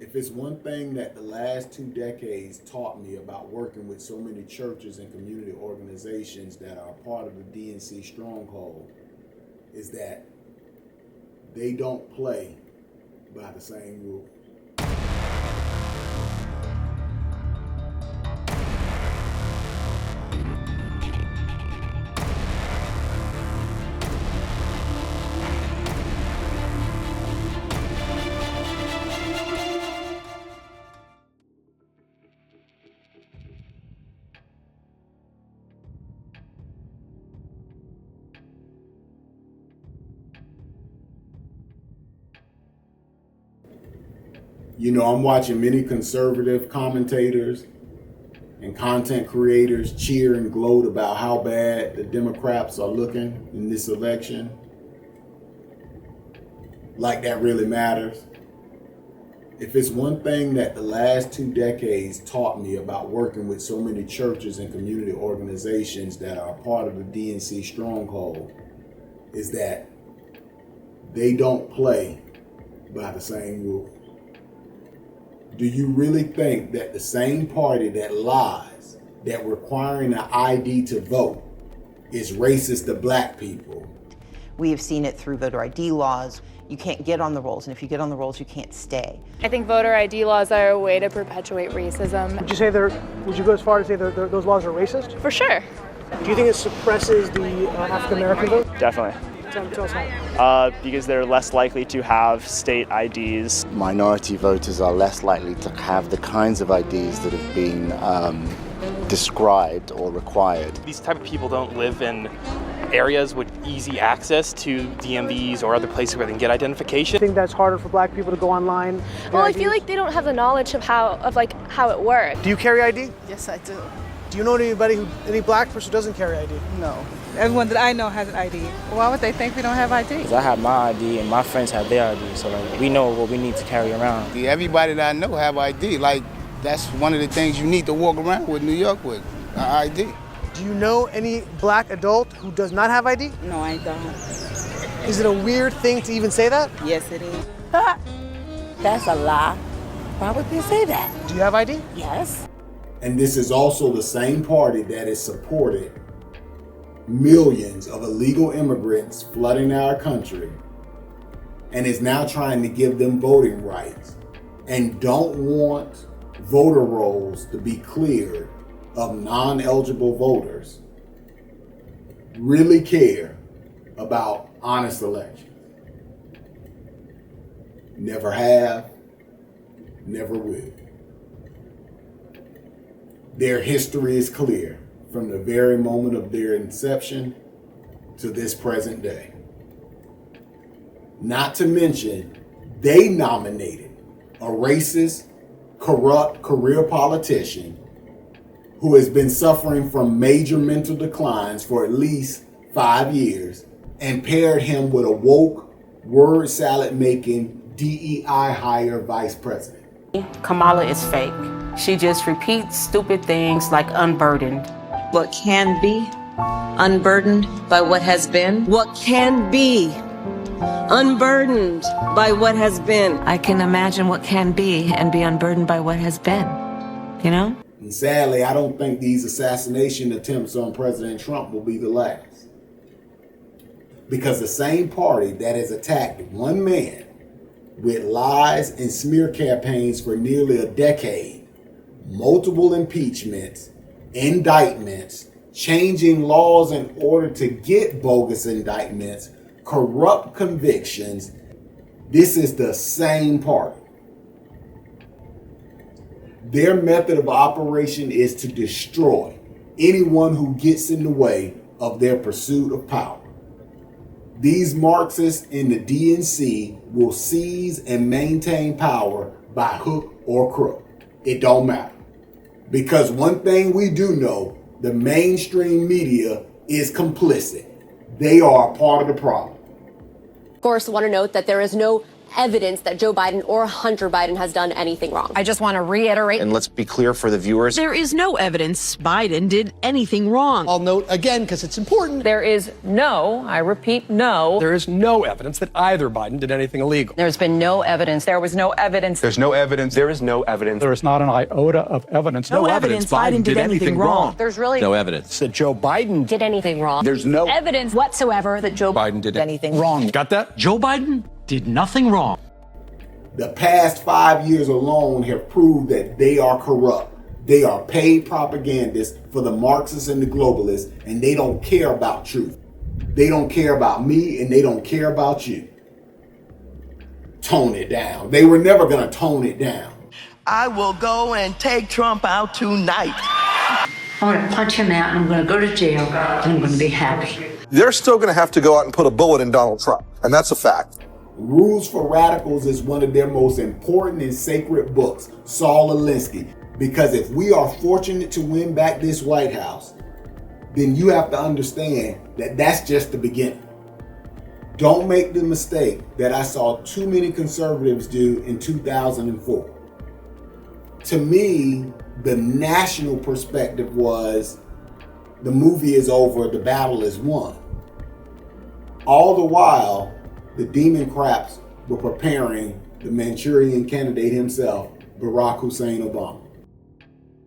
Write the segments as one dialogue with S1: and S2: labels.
S1: If it's one thing that the last 2 decades taught me about working with so many churches and community organizations that are part of the DNC stronghold, is that they don't play by the same rules. You know, I'm watching many conservative commentators and content creators cheer and gloat about how bad the Democrats are looking in this election. Like that really matters. If it's one thing that the last 2 decades taught me about working with so many churches and community organizations that are part of the DNC stronghold, is that they don't play by the same rules. Do you really think that the same party that lies that requiring an ID to vote is racist to black people?
S2: We have seen it through voter ID laws. You can't get on the rolls, and if you get on the rolls, you can't stay.
S3: I think voter ID laws are a way to perpetuate racism.
S4: Would you go as far as say those laws are racist?
S3: For sure.
S4: Do you think it suppresses the African American vote?
S5: Definitely.
S4: Tell us how.
S5: Because they're less likely to have state IDs.
S6: Minority voters are less likely to have the kinds of IDs that have been described or required.
S7: These type of people don't live in areas with easy access to DMVs or other places where they can get identification.
S4: I think that's harder for black people to go online.
S3: Well, I feel like they don't have the knowledge of how it works.
S4: Do you carry ID?
S8: Yes, I do.
S4: Do you know any black person who doesn't carry ID?
S8: No. Everyone that I know has an ID. Why would they think we don't have ID?
S9: Because I have my ID and my friends have their ID, so like we know what we need to carry around.
S10: Everybody that I know have ID. Like that's one of the things you need to walk around with New York with, ID.
S4: Do you know any black adult who does not have ID?
S8: No, I don't.
S4: Is it a weird thing to even say that?
S8: Yes, it is. That's a lie. Why would they say that?
S4: Do you have ID?
S8: Yes.
S1: And this is also the same party that has supported millions of illegal immigrants flooding our country and is now trying to give them voting rights and don't want voter rolls to be cleared of non-eligible voters, really care about honest elections. Never have, never will. Their history is clear from the very moment of their inception to this present day. Not to mention, they nominated a racist, corrupt career politician who has been suffering from major mental declines for at least 5 years and paired him with a woke, word salad making DEI hire vice president.
S11: Kamala is fake. She just repeats stupid things like unburdened.
S12: What can be unburdened by what has been? What can be unburdened by what has been?
S11: I can imagine what can be and be unburdened by what has been, you know?
S1: And sadly, I don't think these assassination attempts on President Trump will be the last. Because the same party that has attacked one man with lies and smear campaigns for nearly a decade, multiple impeachments, indictments, changing laws in order to get bogus indictments, corrupt convictions, this is the same party. Their method of operation is to destroy anyone who gets in the way of their pursuit of power. These Marxists in the DNC will seize and maintain power by hook or crook. It don't matter. Because one thing we do know, the mainstream media is complicit. They are a part of the problem.
S13: Of course, I want to note that there is no evidence that Joe Biden or Hunter Biden has done anything wrong.
S14: I just want to reiterate.
S15: And let's be clear for the viewers.
S16: There is no evidence Biden did anything wrong.
S17: I'll note again, because it's important.
S14: There is no, I repeat, no.
S17: There is no evidence that either Biden did anything illegal.
S14: There's been no evidence. There was no evidence.
S15: There's no evidence. There is no evidence.
S17: There is not an iota of evidence.
S16: No evidence Biden did anything wrong.
S14: There's really
S15: No evidence
S17: That Joe Biden
S13: Did anything wrong.
S15: There's no
S14: evidence whatsoever that Joe
S15: Biden did
S14: anything
S17: wrong. Got that?
S16: Joe Biden did nothing wrong.
S1: The past 5 years alone have proved that they are corrupt. They are paid propagandists for the Marxists and the globalists, and they don't care about truth. They don't care about me, and they don't care about you. Tone it down. They were never going to tone it down.
S18: I will go and take Trump out tonight.
S19: I'm going to punch him out, and I'm going to go to jail, and I'm going to be happy.
S20: They're still going to have to go out and put a bullet in Donald Trump, and that's a fact.
S1: Rules for Radicals is one of their most important and sacred books, Saul Alinsky. Because if we are fortunate to win back this White House, then you have to understand that that's just the beginning. Don't make the mistake that I saw too many conservatives do in 2004. To me, the national perspective was the movie is over, the battle is won. All the while, the Democrats were preparing the Manchurian candidate himself, Barack Hussein Obama.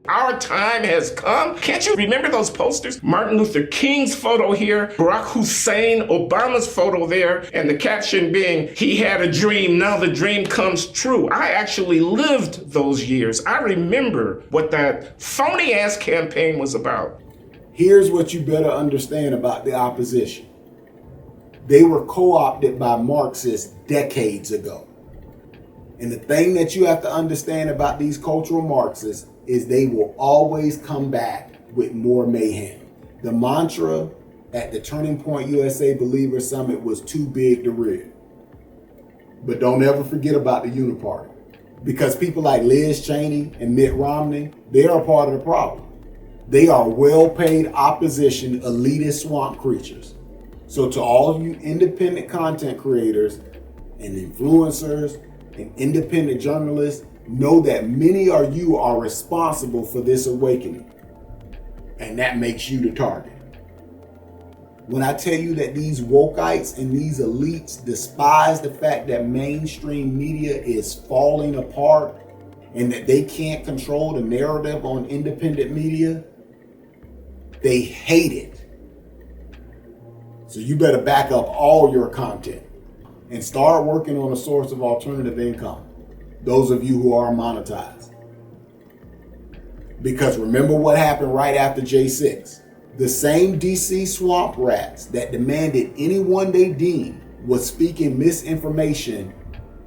S21: Our time has come. Can't you remember those posters? Martin Luther King's photo here, Barack Hussein Obama's photo there, and the caption being, he had a dream, now the dream comes true. I actually lived those years. I remember what that phony-ass campaign was about.
S1: Here's what you better understand about the opposition. They were co-opted by Marxists decades ago. And the thing that you have to understand about these cultural Marxists is they will always come back with more mayhem. The mantra at the Turning Point USA Believer Summit was too big to rig. But don't ever forget about the Uniparty. Because people like Liz Cheney and Mitt Romney, they are part of the problem. They are well-paid opposition, elitist swamp creatures. So to all you independent content creators and influencers and independent journalists, know that many of you are responsible for this awakening. And that makes you the target. When I tell you that these wokeites and these elites despise the fact that mainstream media is falling apart and that they can't control the narrative on independent media, they hate it. So you better back up all your content and start working on a source of alternative income. Those of you who are monetized. Because remember what happened right after J6. The same DC swamp rats that demanded anyone they deemed was speaking misinformation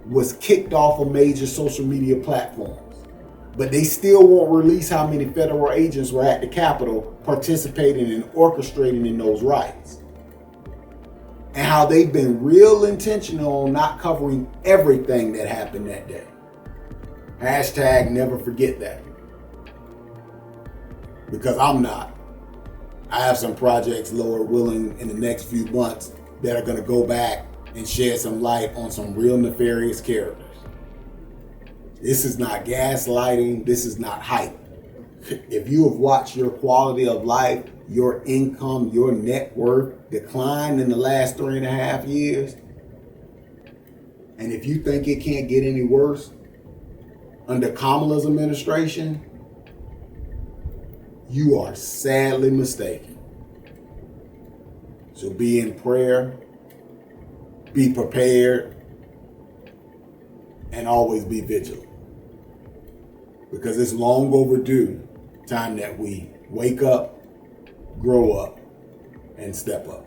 S1: was kicked off of major social media platforms. But they still won't release how many federal agents were at the Capitol participating and orchestrating in those riots. And how they've been real intentional on not covering everything that happened that day. Hashtag never forget that. Because I'm not. I have some projects, Lord willing, in the next few months that are going to go back and shed some light on some real nefarious characters. This is not gaslighting. This is not hype. If you have watched your quality of life, your income, your net worth decline in the last 3.5 years, and if you think it can't get any worse under Kamala's administration, you are sadly mistaken. So be in prayer, be prepared, and always be vigilant. Because it's long overdue time that we wake up, grow up, and step up.